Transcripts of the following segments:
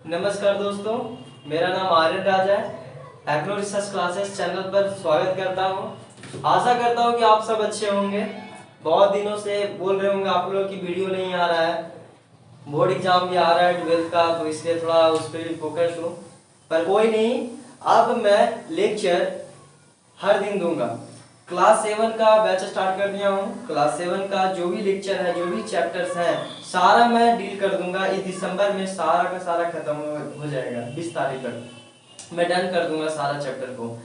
नमस्कार दोस्तों, मेरा नाम आर्यन राजा है। एग्रो रिसर्च क्लासेस चैनल पर स्वागत करता हूं। आशा करता हूं कि आप सब अच्छे होंगे। बहुत दिनों से बोल रहे होंगे आप लोग की वीडियो नहीं आ रहा है। बोर्ड एग्जाम भी आ रहा है 12th का, तो इसलिए थोड़ा उस पर भी फोकस हूँ। पर कोई नहीं, अब मैं लेक्चर हर दिन दूंगा। क्लास 7 का बैच स्टार्ट कर दिया हूँ। क्लास 7 का जो भी लेक्चर है, जो भी चैप्टर्स हैं, सारा मैं डील कर दूंगा। इस दिसंबर में सारा का सारा खत्म हो जाएगा। 20 तारीख तक मैं डन कर दूंगा सारा चैप्टर को।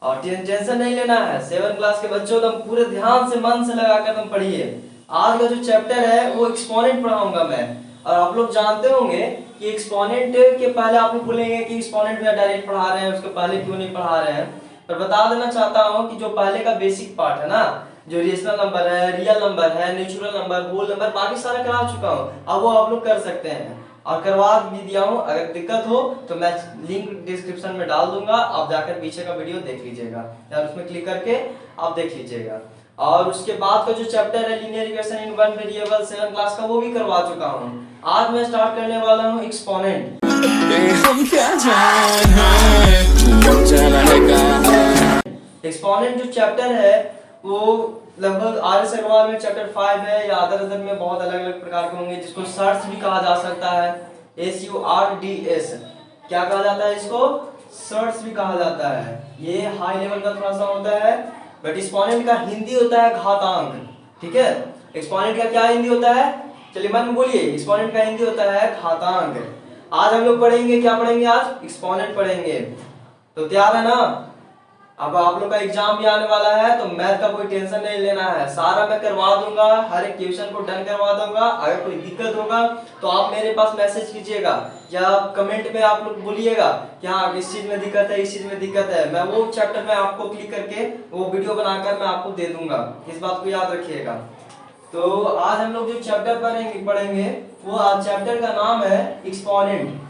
और टेंशन नहीं लेना है। 7 क्लास के बच्चों, तुम पूरे ध्यान से मन से लगाकर तुम पढ़िए। आज का जो चैप्टर है वो एक्सपोनेंट पढ़ाऊंगा मैं। और आप लोग जानते होंगे कि एक्सपोनेंट के पहले आप लोग बोलेंगे कि एक्सपोनेंट में डायरेक्ट पढ़ा रहे हैं, उसके पहले क्यों नहीं पढ़ा रहे हैं। पर बता देना चाहता हूं कि जो पहले का बेसिक पार्ट है ना, जो रेशनल नंबर है, रियल नंबर है, नेचुरल नंबर, होल नंबर, बाकी सारा करा चुका हूं। अब वो आप लोग कर सकते हैं और करवा भी दिया हूं। अगर दिक्कत हो तो मैं लिंक डिस्क्रिप्शन में डाल दूंगा, आप जाकर पीछे का वीडियो देख लीजिएगा या उसमें क्लिक करके आप देख लीजिएगा। और उसके बाद का जो चैप्टर है linear equation in one variable 7 class का, वो भी करवा चुका हूं। आज मैं स्टार्ट करने वाला हूं एक्सपोनेंट। एक्सपोनेंट जो चैप्टर है वो लगभग आर.एस. अग्रवाल में चैप्टर 5 है, या अदर में बहुत अलग अलग प्रकार के होंगे, जिसको सर्ट्स भी कहा जा सकता है। SURDS क्या कहा जाता है इसको? सर्ट्स भी कहा जाता है। ये हाई लेवल का थोड़ा सा होता है। बट एक्सपोनेंट का हिंदी होता है घातांक। ठीक है, एक्सपोनेंट का क्या हिंदी होता है? चलिए मन में बोलिए, एक्सपोनेंट का हिंदी होता है घातांक। आज हम लोग पढ़ेंगे, क्या पढ़ेंगे आज? एक्सपोनेंट पढ़ेंगे। तो तैयार है ना? अब आप लोग का एग्जाम भी आने वाला है, तो मैथ का कोई टेंशन नहीं लेना है। सारा मैं करवा दूंगा, हर एक क्वेश्चन को डन करवा दूंगा। अगर कोई दिक्कत होगा तो आप मेरे पास मैसेज कीजिएगा या कमेंट में आप लोग बोलिएगा कि हाँ इस चीज में दिक्कत है, इस चीज में दिक्कत है। मैं वो चैप्टर में आपको क्लिक करके वो वीडियो बनाकर मैं आपको दे दूंगा। इस बात को याद रखिएगा। तो आज हम लोग जो चैप्टर पढ़ेंगे वो आज चैप्टर का नाम है एक्सपोनेंट।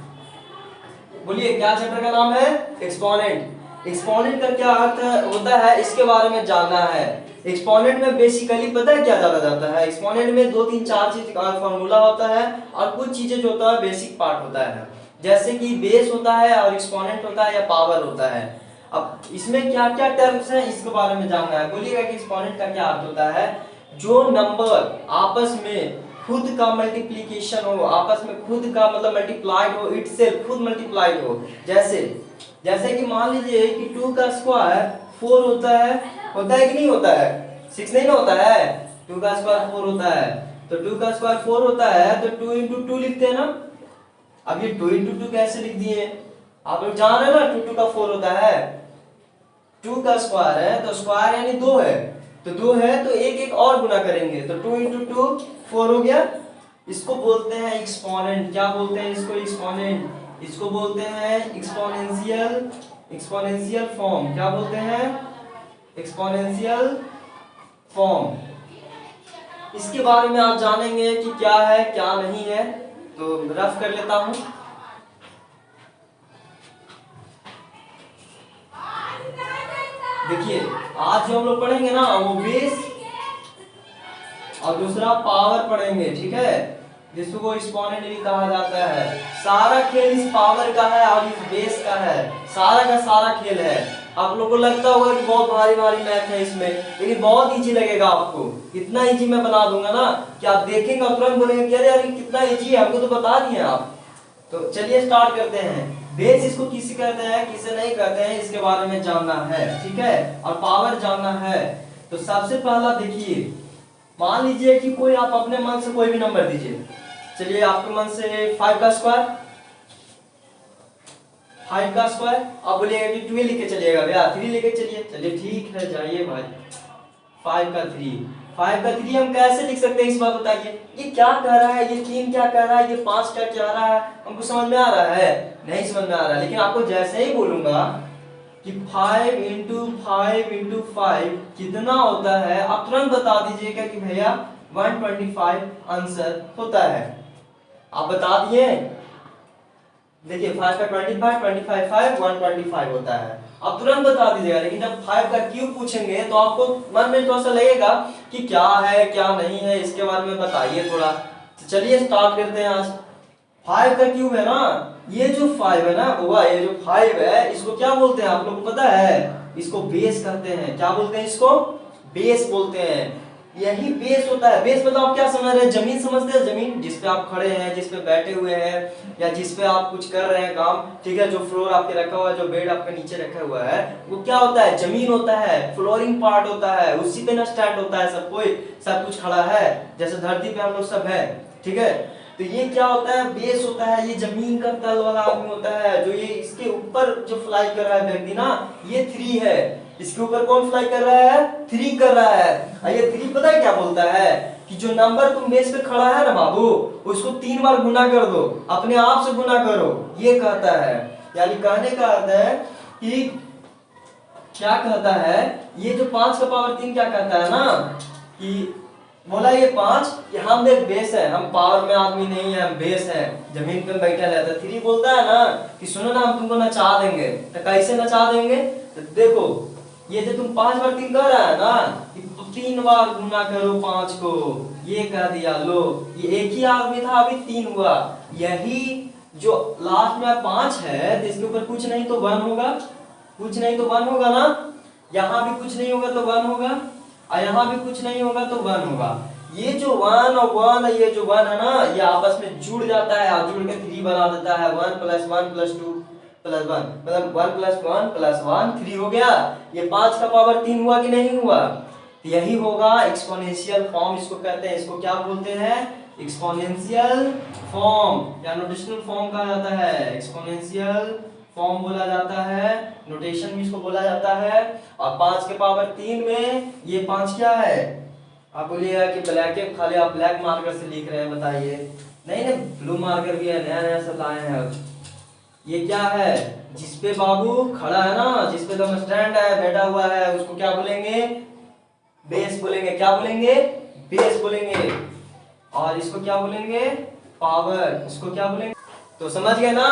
बोलिए, क्या चैप्टर का नाम है? एक्सपोनेंट। एक्सपोनेंट का क्या अर्थ होता है, इसके बारे में जानना है। एक्सपोनेंट में बेसिकली पता है क्या जाना जाता है? एक्सपोनेंट में 2 3 4 चीज का फॉर्मूला होता है और कुछ चीजें जो होता है बेसिक पार्ट होता है। जैसे कि बेस होता है और एक्सपोनेंट होता है या पावर होता है। अब इसमें क्या क्या टर्म्स हैं इसके बारे में जानना है। बोलिएगा कि एक्सपोनेंट का क्या अर्थ होता है? जो नंबर आपस में खुद का मल्टीप्लीकेशन हो, आपस में खुद का मतलब मल्टीप्लाइड हो, इटसेल्फ खुद मल्टीप्लाइड हो। जैसे कि मान लीजिए कि 2 का स्क्वायर 4 होता है कि नहीं होता है? 6 नहीं ना होता है? 2 का स्क्वायर 4 होता है, तो 2 का स्क्वायर 4 होता है, तो 2 इंटू 2 लिखते हैं ना। अब ये 2 इंटू 2 कैसे लिख दिए? आप लोग जान रहे हैं ना 2 2 का 4 होता है। 2 का स्क्वायर है तो स्क्वायर यानी 2 है, तो 2 है तो एक एक और गुना करेंगे, तो 2 इंटू 2 4 हो गया। इसको बोलते हैं एक्सपोनेंट। क्या बोलते हैं इसको? एक्सपोनेंट। इसको बोलते हैं एक्सपोनेंशियल फॉर्म। क्या बोलते हैं? Exponential form. इसके बारे में आप जानेंगे कि क्या है क्या नहीं है। तो रफ कर लेता हूं। देखिए, आज जो हम लोग पढ़ेंगे ना वो बेस और दूसरा पावर पढ़ेंगे। ठीक है, जिसको एक्सपोनेंट भी कहा जाता है। सारा खेल इस पावर का है और इस बेस का है। सारा का सारा खेल है। आप लोगों को लगता होगा कि बहुत भारी भारी मैथ है इसमें, लेकिन बहुत इजी लगेगा आपको। इतना इजी मैं बना दूंगा ना कि आप देखेंगे और तुरंत बोलेंगे कि अरे यार कितना इजी है, हमको तो बता दिए आप। तो चलिए स्टार्ट करते हैं। बेस इसको किसे कहते हैं, किसे नहीं कहते हैं, इसके बारे में जानना है। ठीक है, और पावर जानना है। तो सबसे पहला देखिए, मान लीजिए कि कोई आप अपने मन से कोई भी नंबर दीजिए। चलिए आपके मन से 5 का स्क्वायर, 5 का स्क्वायर। आप बोलिएगा कि 2 लेके चलिएगा भैया, 3 लेके चलिए। चलिए ठीक है, जाइए भाई। 5 का 3, 5 का 3 हम कैसे लिख सकते हैं इस बात बताइए। ये क्या कह रहा है, ये 3 क्या कह रहा है, ये 5 क्या कह रहा है, हमको समझ में आ रहा है? नहीं समझ में आ रहा है। लेकिन आपको जैसे ही बोलूंगा कि 5 इंटू 5 कितना होता है, आप तुरंत बता दीजिएगा कि भैया 125 आंसर होता है। आप बता दिए। देखिए 5 का 25, 25 5 125 होता है। आप तुरंत बता दीजिएगा। लेकिन जब 5 का क्यूब पूछेंगे तो आपको मन में थोड़ा सा लगेगा कि क्या है क्या नहीं है, इसके बारे में बताइए थोड़ा। तो चलिए स्टार्ट करते हैं आज। 5 का क्यूब है ना, ये जो 5 है ना बुआ, ये जो 5 है इसको क्या बोलते हैं आप लोग को पता है? इसको बेस कहते हैं। क्या बोलते हैं इसको? बेस बोलते हैं। यही बेस होता है। बेस मतलब आप क्या समझ रहे हैं? जमीन समझते हैं? जमीन जिस पे आप खड़े हैं, जिस पे बैठे हुए हैं, या जिस पे आप कुछ कर रहे हैं काम, ठीक है, जो फ्लोर आपके रखा हुआ है, जो बेड आपके नीचे रखा हुआ है, वो क्या होता है? जमीन होता है, फ्लोरिंग पार्ट होता है, उसी पे ना स्टैंड होता है सब कोई, सब कुछ खड़ा है, जैसे धरती पे हम लोग सब है, ठीक है। तो ये क्या होता है? बेस होता है। ये जमीन का तल वाला आदमी होता है, जो ये इसके ऊपर जो फ्लाई कर रहा है व्यक्ति ना, ये 3 है। इसके ऊपर कौन फ्लाई कर रहा है? 3 कर रहा है। और ये 3 पता है क्या बोलता है? कि जो नंबर तुम बेस पे खड़ा है ना बाबू, उसको 3 बार गुना कर दो, अपने आप से गुना करो, ये कहता है। यानी कहने का अर्थ है कि क्या कहता है, ये जो 5 का पावर 3 क्या कहता है ना, कि बोला ये 5 कि हम एक बेस है, हम पावर में आदमी नहीं है, हम बेस है, जमीन पे बैठा रहता है। 3 बोलता है ना कि सुनो ना, हम तुमको नचा देंगे। तो कैसे नचा देंगे? तो देखो, ये जो तुम 5 बार 3 कह रहा है ना, कि 3 बार गुना करो 5 को, ये कह दिया। लो, ये एक ही आदमी था, अभी 3 हुआ। यही जो लास्ट में 5 है, तो इसके ऊपर कुछ नहीं तो 1 होगा, कुछ नहीं तो 1 होगा ना, यहाँ भी कुछ नहीं होगा तो 1 होगा, और यहाँ भी कुछ नहीं होगा तो 1 होगा। ये जो 1 और 1, ये जो 1 है ना, ये आपस में जुड़ जाता है और जुड़ के 3 बना देता है। 1 + 1 + 2 + 1, मतलब 1 + 1 + 1 3 हो गया। ये 5 का पावर 3 हुआ कि नहीं हुआ? तो यही होगा एक्सपोनेंशियल फॉर्म, इसको कहते हैं। इसको क्या बोलते हैं? एक्सपोनेंशियल फॉर्म या नोटेशनल फॉर्म कहा जाता है। एक्सपोनेंशियल फॉर्म बोला जाता है, नोटेशन भी इसको बोला जाता है। और 5 के पावर 3 में ये 5 क्या है? आप बोलिएगा कि ब्लैक, खाली आप ब्लैक मार्कर से लिख रहे हैं, बताइए। नहीं नहीं, ब्लू मार्कर भी है, नया नया सब लाए हैं अब। ये क्या है? जिसपे बाबू खड़ा है ना, जिसपे तो स्टैंड है, बैठा हुआ है, उसको क्या बोलेंगे? बेस बोलेंगे। क्या बोलेंगे? बेस बोलेंगे। और इसको क्या बोलेंगे? पावर। इसको क्या बोलेंगे? तो समझ गए ना?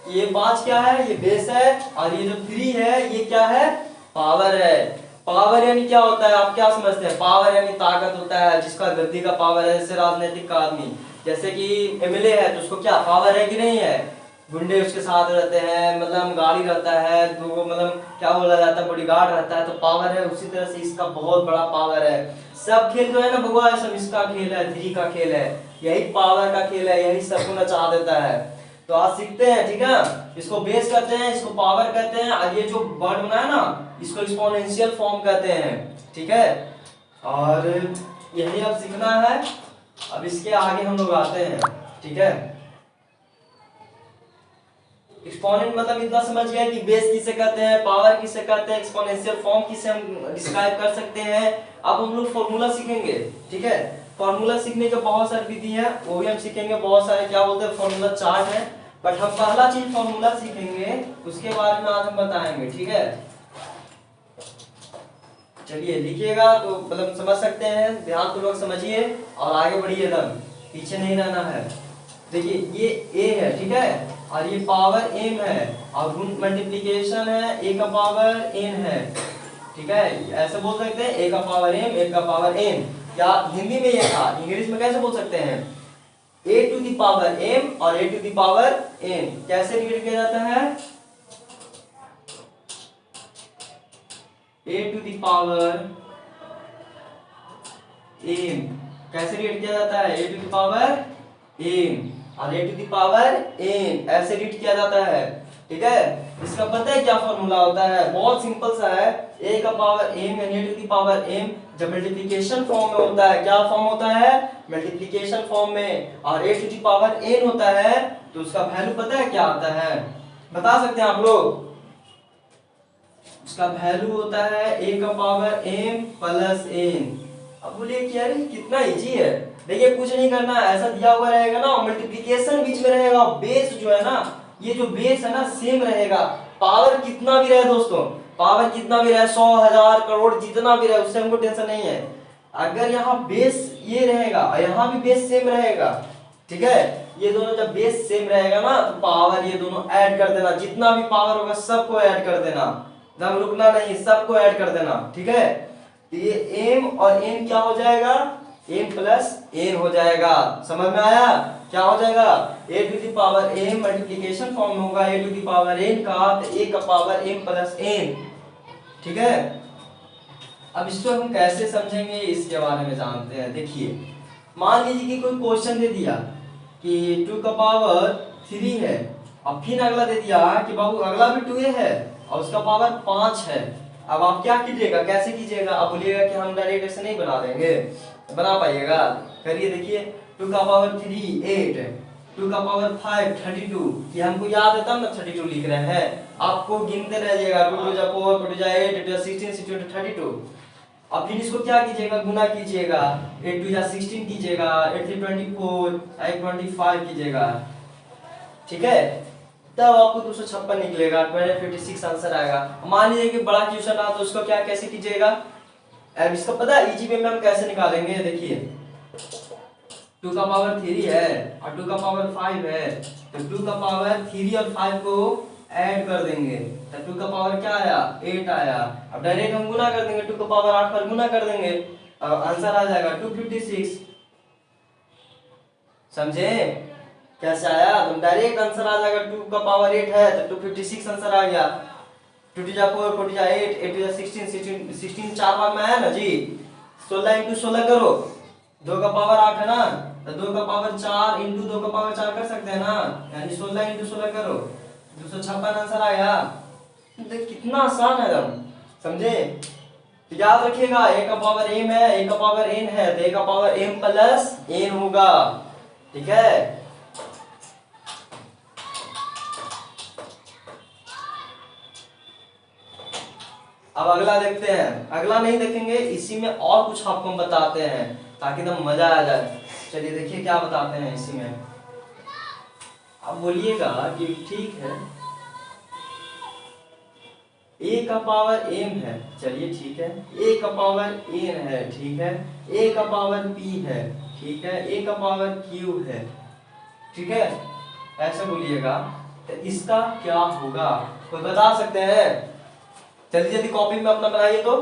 ये 5 क्या है? ये बेस है। और ये जो 3 है, ये क्या है? पावर है। पावर यानी क्या होता है? आप क्या समझते हैं? पावर यानी ताकत होता है, जिसका गद्दी का पावर है। जैसे राजनीतिक का आदमी, जैसे कि एमएलए है, तो उसको क्या पावर है कि नहीं है? गुंडे उसके साथ रहते हैं, मतलब गाड़ी रहता है, तो मतलब क्या बोला जाता है, बॉडीगार्ड रहता है, तो पावर है। उसी तरह से इसका बहुत बड़ा पावर है। सब खेल जो है ना भगवा, सब इसका खेल है, 3 का खेल है। यही पावर का खेल है, यही सबको नचा देता है। तो आज सीखते हैं, ठीक है। इसको बेस कहते हैं, इसको पावर कहते हैं, और ये जो वर्ड बना है ना, इसको एक्सपोनेंशियल फॉर्म कहते हैं, ठीक है। और यही अब सीखना है। अब इसके आगे हम लोग आते हैं, ठीक है। एक्सपोनेंट मतलब इतना समझ गए कि बेस किसे कहते हैं, पावर किसे कहते हैं, एक्सपोनेंशियल फॉर्म किसे हम डिस्क्राइब कर सकते हैं। अब हम लोग फॉर्मूला सीखेंगे, ठीक है। फॉर्मूला सीखने के बहुत सारी विधि है, वो भी हम सीखेंगे। बहुत सारे क्या बोलते हैं, फॉर्मूला चार्ट है। बट हम पहला चीज फॉर्मूला सीखेंगे, उसके बारे में आज हम बताएंगे, ठीक है। चलिए लिखिएगा तो मतलब समझ सकते हैं, ध्यान पूर्वक समझिए और आगे बढ़िए, एकदम पीछे नहीं रहना है। देखिए ये a है, ठीक है, और ये पावर m है, और गुण मल्टीप्लिकेशन है, a का पावर n है, ठीक है। ऐसे बोल सकते हैं a का पावर m, a का पावर n। या हिंदी में ये था, इंग्लिश में कैसे बोल सकते हैं? a to the power m और a to the power n। कैसे डिवाइड किया जाता है? a to the power m कैसे रीड किया जाता है? a to the power m और a to the power n ऐसे रीड किया जाता है, ठीक है। इसका पता है क्या फॉर्मूला होता है? बहुत सिंपल सा है। a का पावर m यानी a to the power m जब मल्टीप्लिकेशन फॉर्म में होता है, क्या फॉर्म होता है? मल्टीप्लिकेशन फॉर्म में। और a to the power n होता है, तो उसका वैल्यू पता है क्या आता है? बता सकते हैं आप लोग? उसका वैल्यू होता है a का पावर m प्लस n। अब बोलिए कि यार कितना इजी है। देखिए कुछ नहीं करना है, ऐसा दिया हुआ रहेगा ना, मल्टीप्लिकेशन बीच में रहेगा, बेस जो है ना, ये जो बेस है ना सेम रहेगा। पावर कितना भी रहे दोस्तों, पावर कितना भी रहे, 100 1000 करोड़ जितना भी रहे, उससे हमको टेंशन नहीं है। अगर यहाँ बेस ये रहेगा और यहाँ भी बेस सेम रहेगा, ठीक है। ये दोनों जब बेस सेम रहेगा ना, तो पावर ये दोनों ऐड कर देना, जितना भी पावर होगा सबको ऐड कर देना, एकदम रुकना नहीं, सबको ऐड कर देना, ठीक है। तो ये m और n क्या हो जाएगा? m प्लस n हो जाएगा। समझ में आया? क्या हो जाएगा, a to the power m multiplication form होगा a to the power n का, तो a का पावर m प्लस n। ठीक है, अब इसको हम कैसे समझेंगे इसके बारे में जानते हैं। देखिए मान लीजिए कि कोई क्वेश्चन दे दिया कि 2 का पावर 3 है, अब फिर अगला दे दिया कि बाबू अगला भी 2 है और उसका पावर 5 है। अब आप क्या कीजिएगा, कैसे कीजिएगा, आप बोलिएगा कि हम डायरेक्ट ऐसे नहीं बना देंगे, बना पाइएगा, करिए। देखिए 2 का पावर 3 8, 2 का पावर 5 32, ये हमको याद है तब ना 32 लिख रहे हैं। आपको गिनते रह जाएगा 2 टू जा 4 4 टू जा 8 8 टू जा 16 16 टू 32। अब फिर इसको क्या कीजिएगा, गुना कीजिएगा, 8 टू जा 16 कीजिएगा, 8 3 24, 8 25 कीजिएगा। ठीक है, तब आपको 256 निकलेगा, 256 आंसर आएगा। मान लीजिए कि बड़ा क्वेश्चन रहा तो उसको क्या कैसे कीजिएगा, अब इसका पता है इजी वे में हम कैसे निकालेंगे। देखिए 2 का पावर 3 है और 2 का पावर 5 है, तो 2 का पावर 3 और 5 को ऐड कर देंगे, तो 2 का पावर क्या आया 8 आया। अब डायरेक्ट हम गुना कर देंगे, 2 का पावर 8 पर गुना कर देंगे, अब आंसर आ जाएगा 256। समझे कैसे आया, तो डायरेक्ट आंसर आ जाएगा, 2 का पावर 8 है तो 256 आंसर आ गया। 2 टू जा 4 4 टू जा 8 8 टू जा 16 16 4 बार में आया ना जी, 16 इंटू 16 करो, 2 का पावर 8 है ना, तो 2 का पावर 4 इंटू 2 का पावर 4 कर सकते हैं ना, यानी 16 इंटू 16 करो, 256 आंसर आया। देख कितना आसान है एकदम, समझे। तो याद रखिएगा a का पावर m है, a का पावर n है, तो a का पावर m प्लस n होगा। ठीक है, अब अगला देखते हैं। अगला नहीं देखेंगे, इसी में और कुछ आपको हम बताते हैं ताकि एकदम मजा आ जाए। चलिए देखिए क्या बताते हैं इसी में, अब बोलिएगा कि ठीक है a का पावर m है, चलिए ठीक है, a का पावर n है, ठीक है, a का पावर p है, ठीक है, a का पावर q है, ठीक है, ऐसे बोलिएगा। तो इसका क्या होगा, कोई बता सकते हैं? जल्दी जल्दी कॉपी में अपना बनाइए। तो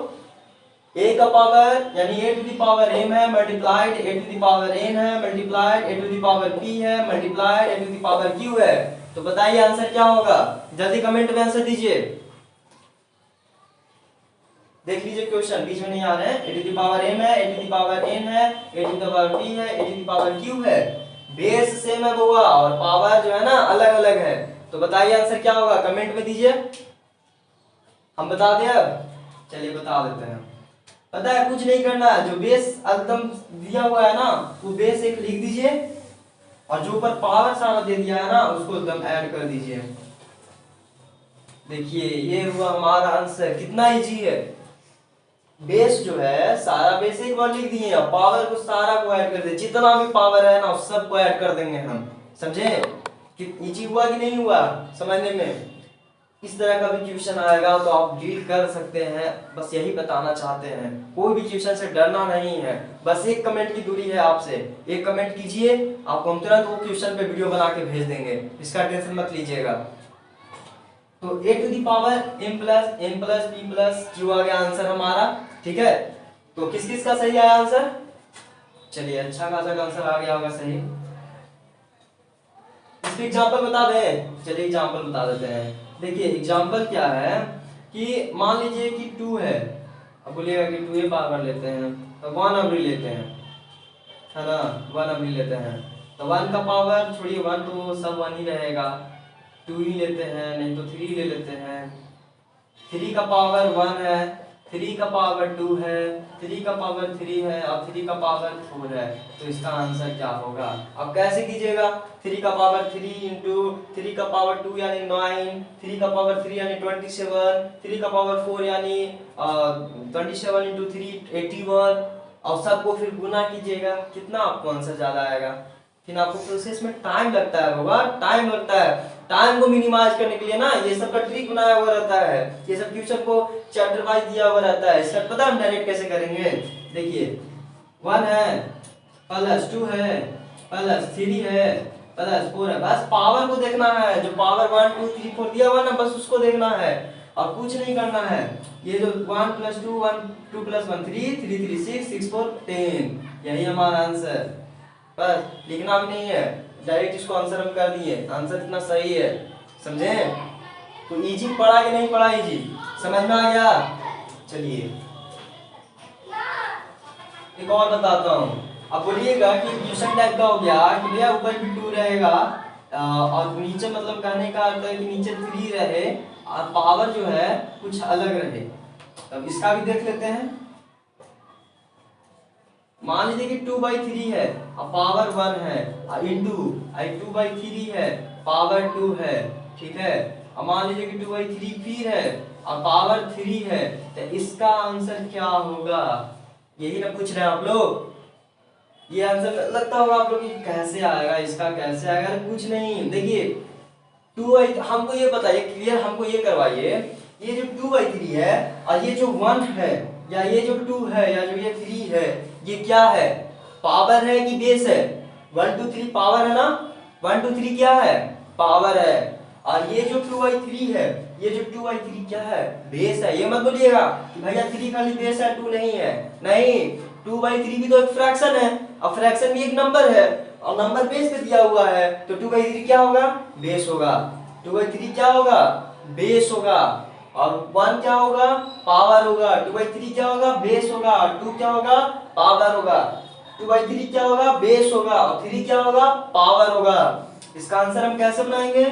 a का पावर यानी a to the power m है multiplied a to the power n है multiplied a to the power p है multiplied a to the power q है। तो बताइए आंसर क्या होगा, जल्दी कमेंट में आंसर दीजिए। देख लीजिए क्वेश्चन बीच में नहीं आ रहे हैं, a to the power m है, a to the power n है, a to the power p है, a to the power q है। बेस सेम है बुआ और पावर जो है ना अलग अलग है। तो बताइए आंसर क्या होगा, कमेंट में दीजिए, हम बता दें। अब चलिए बता देते हैं। पता है कुछ नहीं करना है, जो बेस एकदम दिया हुआ है ना वो बेस एक लिख दीजिए और जो ऊपर पावर सारा दे दिया है ना उसको एकदम ऐड कर दीजिए। देखिए ये हुआ हमारा आंसर, कितना इजी है। बेस जो है सारा बेस एक बार लिख दिए और पावर को सारा को ऐड कर दे, जितना भी पावर है ना सबको ऐड कर देंगे हम। समझे कि इजी हुआ कि नहीं हुआ समझने में। इस तरह का भी क्वेश्चन आएगा तो आप डील कर सकते हैं, बस यही बताना चाहते हैं। कोई भी क्वेश्चन से डरना नहीं है, बस एक कमेंट की दूरी है आपसे, एक कमेंट कीजिए, आपको हम तुरंत वो क्वेश्चन पे वीडियो बना के भेज देंगे, इसका टेंशन मत लीजिएगा। तो a to the power m plus p plus q आ गया आंसर हमारा। ठीक है, तो किस किस का सही आया आंसर, चलिए अच्छा खासा आंसर आ गया होगा सही। इसके एग्जांपल बता दें, चलिए एग्जांपल बता देते हैं। देखिए एग्जांपल क्या है कि मान लीजिए कि 2 है, अब बोलिएगा कि 2 बार बार लेते हैं तो 1 अवरी लेते हैं, है ना, 1 अवरी लेते हैं तो 1 का पावर छोड़िए, 1 तो सब 1 ही रहेगा, 2 ही लेते हैं, नहीं तो 3 ले लेते हैं। 3 का पावर 1 है, 3 का पावर 2 है, 3 का पावर 3 है और 3 का पावर 4 है। तो इसका आंसर क्या होगा, अब कैसे कीजिएगा, 3 का पावर 3 इंटू 3 का पावर 2 यानी 9, 3 का पावर 3 यानी 27, 3 का पावर 4 यानी 27 इंटू 3 81, और सबको फिर गुना कीजिएगा, कितना आपको आंसर ज्यादा आएगा। फिर आपको प्रोसेस में टाइम लगता है होगा, टाइम लगता है, टाइम को मिनिमाइज करने के लिए ना ये सब का ट्रिक बनाया हुआ रहता है, ये सब क्वेश्चन को चैप्टर वाइज दिया हुआ रहता है। इसका पता है हम डायरेक्ट कैसे करेंगे। देखिए 1 है प्लस 2 है प्लस 3 है प्लस 4 है, बस पावर को देखना है, जो पावर 1 2 3 4 दिया हुआ ना बस उसको देखना है और कुछ नहीं करना है। ये जो 1 प्लस 2 1 2 प्लस 1 3 3 3 6 6 4 10, यही हमारा आंसर, बस लिखना भी नहीं है, डायरेक्ट इसको आंसर हम कर दिए, आंसर इतना सही है, समझे? तो इजी पढ़ा कि नहीं पढ़ा? इजी समझ में आ गया? चलिए एक और बताता हूँ। अब बोलिएगा कि क्वेश्चन टाइप का हो गया कि भैया ऊपर भी 2 रहेगा और नीचे, मतलब कहने का अर्थ है कि नीचे 3 रहे और पावर जो है कुछ अलग रहे। अब इसका भी देख लेते हैं। मान लीजिए कि 2/3 है और पावर 1 है और इंटू 2/3 है, पावर 2 है, ठीक है। अब मान लीजिए कि 2/3 फिर है और पावर 3 है, तो इसका आंसर क्या होगा? यही ना पूछ रहे हैं आप लोग। ये आंसर लगता होगा आप लोग कि कैसे आएगा, इसका कैसे आएगा? कुछ नहीं, देखिए 2 हमको ये बताइए, क्लियर हमको ये करवाइए, ये जो 2/3 है और ये जो 1 है या ये जो 2 है या जो ये 3 है, ये क्या है? पावर है कि बेस है? 1 2 3 पावर है ना, 1 2 3 क्या है? पावर है। और ये जो 2/3 है, ये जो 2/3 क्या है? बेस है। ये मत बोलिएगा कि भैया 3 खाली बेस है, 2 नहीं है। नहीं, 2/3 भी तो एक फ्रैक्शन है और फ्रैक्शन भी एक नंबर है और नंबर बेस पे दिया हुआ है, तो 2/3 क्या होगा? बेस होगा। 2/3 क्या होगा? बेस होगा। और 1 क्या होगा? पावर होगा। 2/3 क्या होगा? बेस होगा। 2 क्या होगा? पावर होगा। 2/3 क्या होगा? बेस होगा और 3 क्या होगा? पावर होगा। इसका आंसर हम कैसे बनाएंगे?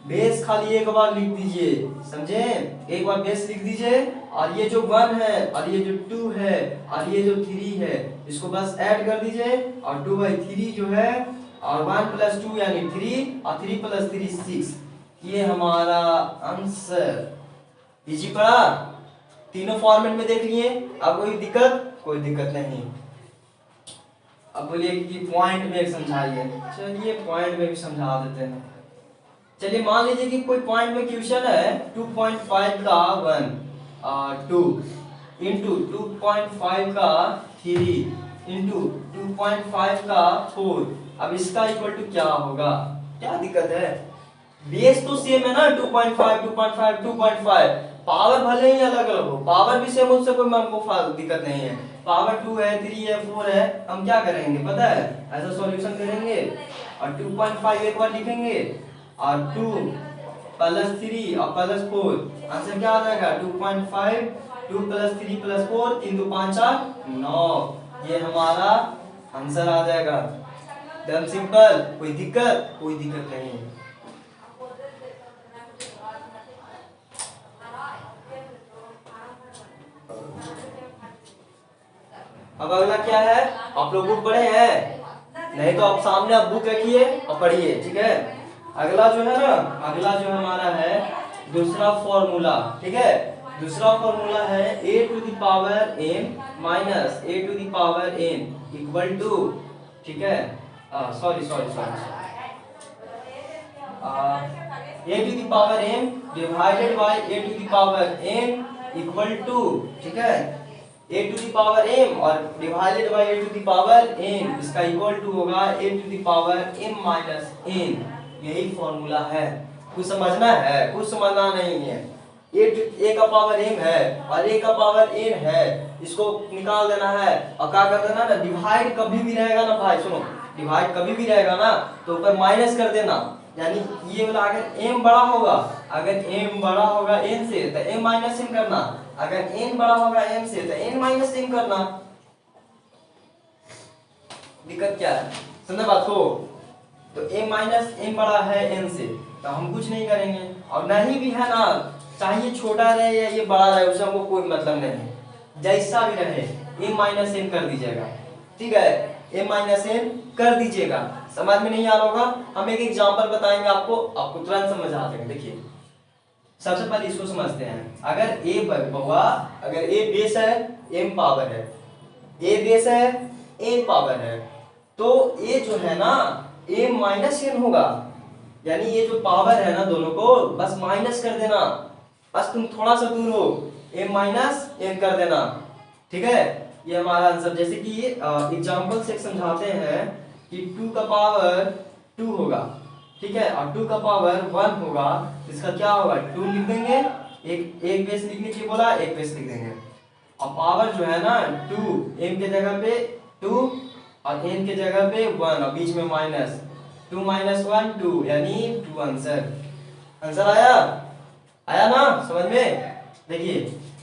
बेस खाली एक बार लिख दीजिए, समझे? एक बार बेस लिख दीजिए और ये जो 1 है और ये जो 2 है और ये जो 3 है, इसको बस ऐड कर दीजिए और 2/3 जो है और 1 + 2 यानी 3 और 3 + 3 6, ये हमारा आंसर। इजी पड़ा? तीनों फॉर्मेट में देख लिए। अब कोई दिक्कत? कोई दिक्कत नहीं। अब बोलिए कि पॉइंट में एक समझाइए। चलिए पॉइंट में भी समझा देते हैं। चलिए मान लीजिए कि कोई पॉइंट में क्वेश्चन है 2.5 का 1 2 इंटू 2.5 का 3 इंटू 2.5 का 4। अब इसका इक्वल टू क्या होगा? क्या दिक्कत है? बेस तो सेम है ना, 2.5 2.5 2.5। पावर भले ही अलग अलग हो, पावर भी सेम, उससे कोई हमको दिक्कत नहीं है। पावर 2 है, 3 है, 4 है, हम क्या करेंगे पता है? ऐसा सॉल्यूशन करेंगे और 2.5 एक बार लिखेंगे और 2 + 3 और +4, आंसर क्या आ जाएगा? 2.5 2 + 3 + 4, 3 2 5 4 9, ये हमारा आंसर आ जाएगा। एकदम सिंपल। कोई दिक्कत? कोई दिक्कत नहीं। अब अगला क्या है? आप लोग बुक पढ़े हैं? नहीं तो आप सामने आप बुक रखिए और पढ़िए, ठीक है? अगला जो है ना, अगला जो हमारा है दूसरा फॉर्मूला, ठीक है? दूसरा फॉर्मूला है a⁴m - a⁴n इक्वल टू, ठीक है? Sorry sorry sorry, a⁴m divided by a⁴n equal to, ठीक है? a⁴m और डिवाइडेड बाय a⁴n, इसका इक्वल टू होगा a⁴m - n। यही फॉर्मूला है। कुछ समझना है? कुछ समझना नहीं है। a⁴m है और a⁴n है, इसको निकाल देना है और क्या कर देना ना, डिवाइड कभी भी रहेगा ना भाई, सुनो, डिवाइड कभी भी रहेगा ना तो ऊपर माइनस कर देना। यानी ये वाला अगर m बड़ा होगा, अगर m बड़ा होगा n से तो m - n करना, अगर n बड़ा होगा m से तो n - n करना। दिक्कत क्या है? समझ बात को? तो m - n बड़ा है n से तो हम कुछ नहीं करेंगे, और नहीं भी है ना, चाहे ये छोटा रहे या ये बड़ा रहे, उससे हमको कोई मतलब नहीं, जैसा भी रहे m - n कर दीजिएगा, ठीक है? m - n कर दीजिएगा। समझ में नहीं आ रहा होगा, हम एक एग्जांपल बताएंगे आपको, आपको तुरंत समझ आ जाएगा। देखिए सबसे पहले इसको समझते हैं। अगर अगर a बेस है, m पावर है, a बेस है, n पावर है, तो a जो है ना m - n होगा। यानी ये जो पावर है ना दोनों को बस माइनस कर देना, बस तुम थोड़ा सा दूर हो, m - n कर देना, ठीक है? ये हमारा आंसर। जैसे कि ये एग्जांपल से समझाते हैं कि 2 का पावर 2 होगा, ठीक है? और 2 का पावर 1 होगा, इसका क्या होगा? 2 लिख देंगे, एक बेस लिखने के बोला, एक बेस लिख देंगे। और पावर जो है ना 2, m के जगह पे 2 और n के जगह पे 1 और बीच में माइनस, 2 माइनस 1 2 यानी 2 आंसर आया ना समझ में। देखिए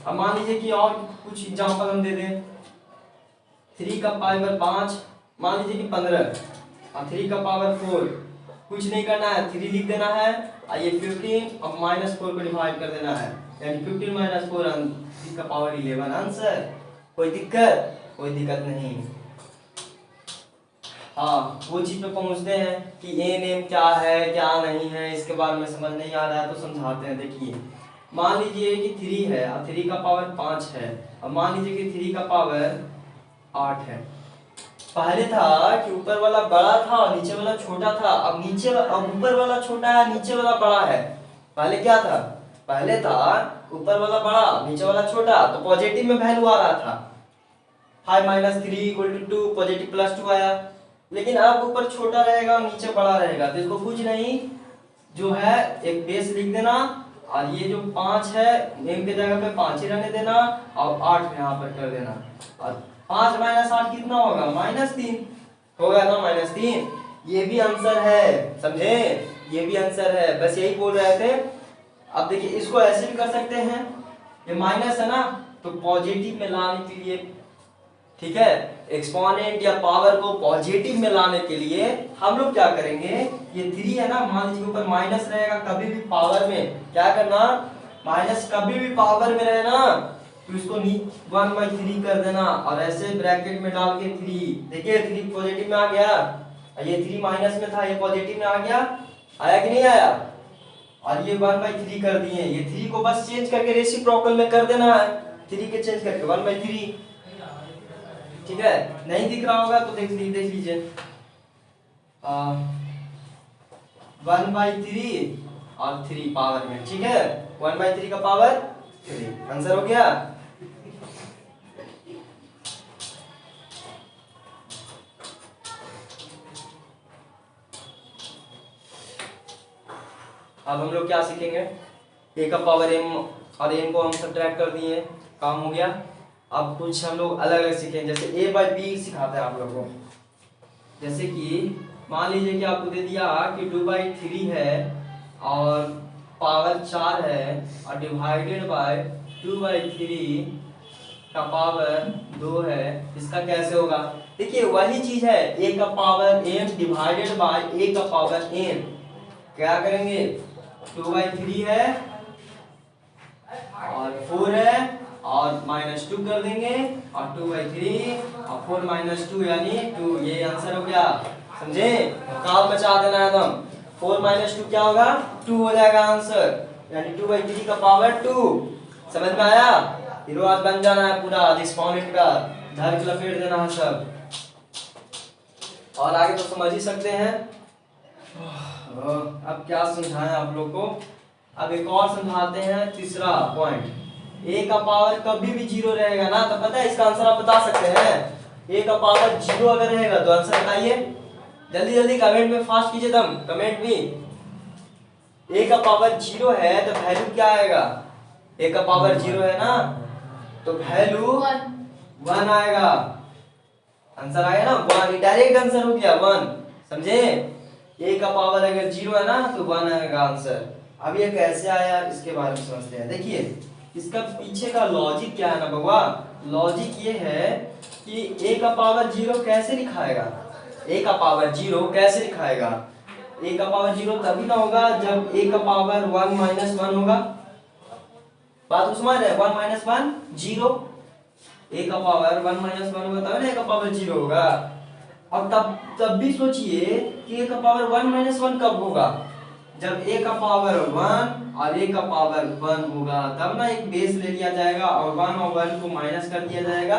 अब मान लीजिए कि और कुछ एग्जांपल हम दे दें। 3 का पावर 5 मान लीजिए कि 15 और 3 का पावर 4, कुछ नहीं करना है, 3 लिख देना है और ये 15 और -4 को डिवाइड कर देना है, यानी 15 माइनस 4 3 का पावर 11 आंसर। कोई दिक्कत नहीं। हाँ वो चीज पे पहुंचते हैं कि ए नेम क्या है क्या नहीं है, इसके बारे में समझ नहीं आ रहा है तो समझाते हैं। देखिए मान लीजिए कि 3 है और 3 का पावर 5 है, और मान लीजिए कि 3 का पावर 8 है। पहले था कि ऊपर वाला बड़ा था और नीचे वाला छोटा था, अब ऊपर वाला छोटा है नीचे वाला बड़ा है। पहले क्या था, पहले था ऊपर वाला बड़ा नीचे वाला छोटा, तो पॉजिटिव में वैल्यू आ रहा था 5 माइनस 3 = 2, पॉजिटिव +2 आया। लेकिन अब ऊपर छोटा रहेगा और नीचे बड़ा रहेगा, तो इसको कुछ नहीं, जो है एक बेस लिख देना और ये जो 5 है नेम के जगह पे 5 ही रहने देना और 8 यहाँ पर कर देना। और 5 माइनस 8 कितना होगा, -3 होगा ना, -3। ये भी आंसर है, समझे, ये भी आंसर है, बस यही बोल रहे थे। अब देखिए इसको ऐसे भी कर सकते हैं, ये माइनस है ना तो पॉजिटिव में लाने के लिए, ठीक है, एक्सपोनेंट या पावर को पॉजिटिव में लाने के लिए हम लोग क्या करेंगे, ये 3 है ना, मान लीजिए ऊपर माइनस रहेगा, कभी भी पावर में क्या करना, माइनस कभी भी पावर में रहे ना तो इसको 1/3 कर देना और ऐसे ब्रैकेट में डाल के 3, देखिए 3 पॉजिटिव में आ गया, ये 3 माइनस में था, ये पॉजिटिव में आ गया, आया कि नहीं आया, और ये 1/3 कर दिए। ये 3 को बस चेंज करके रेसिप्रोकल में कर देना है, 3 के चेंज करके 1/3, ठीक है। नहीं दिख रहा होगा तो देख लीजिए 1/3 और 3 पावर में, ठीक है, 1/3 का पावर 3 आंसर हो गया। अब हम लोग क्या सीखेंगे, a का पावर m और n को हम सब्ट्रैक्ट कर दिए, काम हो गया। अब कुछ हम लोग अलग अलग सीखेंगे, जैसे a/b सिखाते हैं आप लोगों को। जैसे कि मान लीजिए कि आपको दे दिया कि 2/3 है और पावर 4 है और डिवाइडेड बाय 2/3 का पावर 2 है, इसका कैसे होगा। देखिए वही चीज है, a का power m divided by a का पावर n, क्या करेंगे, 2/3 है और 4 है और -2 कर देंगे और 2/3 और 4 - 2 यानी 2, ये आंसर हो गया, समझे, काल मचा देना है एकदम। 4 - 2 क्या होगा, 2 हो जाएगा आंसर, यानी 2/3 का पावर 2। समझ में आया, हीरो आज बन जाना है पूरा, एक्सपोनेंट का धर के लपेट देना है सब। और आगे तो समझ ही सकते हैं। अब क्या समझाएं आप लोग को, अब एक और समझाते हैं, तीसरा पॉइंट, a का पावर कभी भी 0 रहेगा ना, तो पता है इसका आंसर आप बता सकते हैं। a का पावर 0 अगर रहेगा तो आंसर बताइए, जल्दी जल्दी कमेंट में फास्ट कीजिए, तुम कमेंट भी। a का पावर 0 है तो वैल्यू क्या आएगा, a का पावर 0 है ना तो वैल्यू 1 आएगा, आंसर आएगा ना 1, डायरेक्ट आंसर हो गया 1, समझे। a का पावर अगर 0 है ना तो 1 आएगा आंसर। अब ये कैसे आया इसके बारे में समझते हैं। देखिए इसका पीछे का लॉजिक क्या है ना बउआ, लॉजिक ये है कि a का पावर 0 कैसे लिखाएगा, a का पावर 0 कैसे लिखाएगा, a का पावर 0 तभी ना होगा जब a का पावर 1 - 1 होगा, बात समझ रहे हैं, 1 - 1 0, a का पावर 1 - 1 होगा तब ना a का पावर 0 होगा। अब तब भी सोचिए कि a का पावर 1 - 1 कब होगा, जब a का पावर 1 और a का पावर 1 होगा, तब ना एक बेस ले लिया जाएगा और 1 और 1 को माइनस कर दिया जाएगा,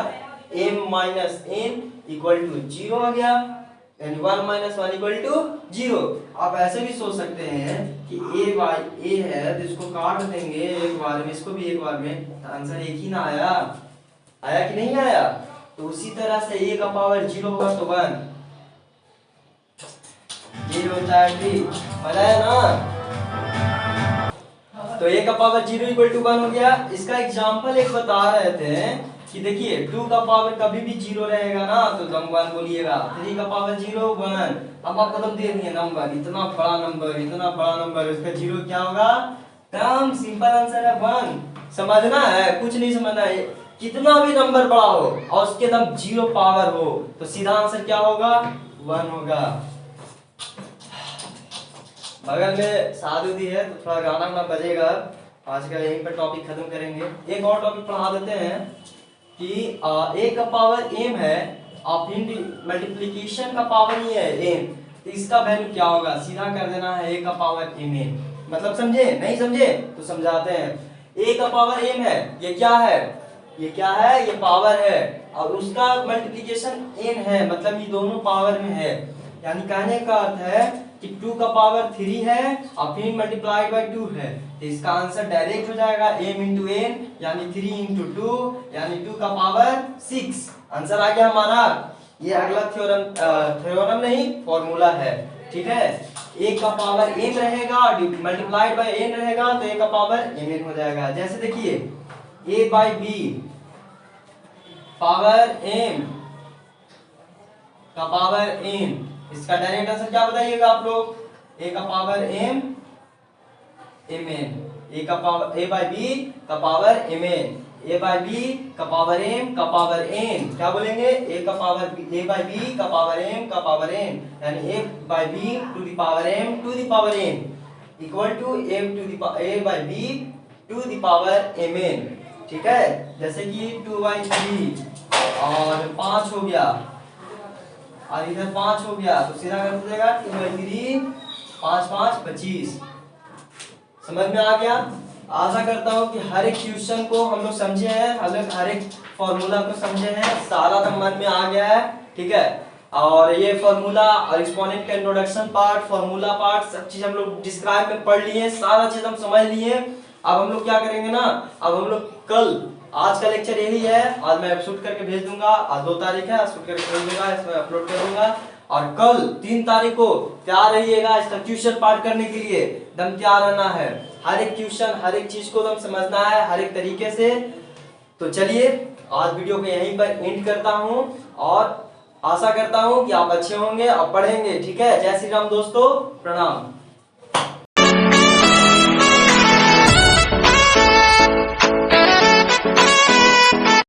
m - n = 0 आ गया, यानी 1 - 1 = 0। आप ऐसे भी सोच सकते हैं कि a है तो इसको काट देंगे एक बार में, इसको भी एक बार में, तो आंसर एक ही ना आया कि नहीं आया। तो उसी तरह से a का पावर 0 होगा तो 1, ये होता है ठीक, बताया ना। तो a का पावर 0 = 1 हो गया। इसका एग्जांपल एक बता रहे थे कि देखिए 2 का पावर कभी भी 0 रहेगा ना तो दम 1 बोलिएगा, 3 का पावर 0 1। अब आप कदम दे दिए नंबर, इतना बड़ा नंबर, उसका 0 क्या होगा? एकदम सिंपल आंसर है 1। समझना है, कुछ नहीं समझना है, कितना भी नंबर बड़ा हो और उसके एकदम 0 पावर हो तो सीधा आंसर क्या होगा? 1 होगा। बगल में शादी है तो थोड़ा गाना बजेगा। आज का यहीं पर टॉपिक खत्म करेंगे। एक और टॉपिक पढ़ा देते हैं कि a का पावर m है और फिर मल्टीप्लिकेशन का पावर ही है m, तो इसका वैल्यू क्या होगा? सीधा कर देना है a का पावर mn। मतलब समझे? नहीं समझे तो समझाते हैं। a का पावर m है, ये क्या है? ये पावर है और उसका मल्टीप्लिकेशन n है, मतलब ये दोनों पावर में है। यानी कहने का अर्थ है कि 2 का पावर 3 है और फिर मल्टीप्लाइड बाय 2 है, तो इसका आंसर डायरेक्ट हो जाएगा m इंटू n यानी 3 इंटू 2 यानी 2 का पावर 6। आंसर आ गया हमारा। ये अगला थ्योरम नहीं फॉर्मूला है, ठीक है। a का पावर m रहेगा मल्टीप्लाइड बाय n रहेगा तो a का पावर mn हो जाएगा। जैसे देखिए a by b power m का पावर n, इसका डायरेक्ट आंसर क्या बताइएगा आप लोग? a का पावर m mn, a का पावर a बाय b का power mn, a by b का पावर m का पावर n। क्या बोलेंगे? a का पावर a बाय b का पावर m का पावर n, यानी a by b to the power m to the power n equal to a by b to the power mn, ठीक है। जैसे कि 2/3 और 5 हो गया और इधर 5 हो गया तो सीधा कर दीजिएगा 2/3 5 5 25। समझ में आ गया? आशा करता हूँ कि हर एक क्वेश्चन को हम लोग समझे हैं, हर एक फॉर्मूला को समझे हैं, सारा समझ में आ गया है, ठीक है। और ये फॉर्मूला और एक्सपोनेंट का इंट्रोडक्शन पार्ट, फॉर्मूला पार्ट, सब चीज हम लोग डिस्क्राइब में पढ़ लिए, सारा चीज हम समझ लिए। अब हम लोग क्या करेंगे ना, अब हम लोग कल, आज का लेक्चर यही है, आज मैं शूट करके भेज दूंगा। आज 2 तारीख है, शूट करके भेज दूंगा, इसमें अपलोड कर दूंगा। और कल 3 तारीख को तैयार रहिएगा इसका क्वेश्चन पार्ट करने के लिए, एकदम तैयार रहना है। हर एक क्वेश्चन, हर एक चीज को एकदम समझना है हर एक तरीके से। तो चलिए आज वीडियो को यहीं पर एंड करता हूँ और आशा करता हूँ कि आप अच्छे होंगे और पढ़ेंगे, ठीक है। जय श्री राम दोस्तों, प्रणाम।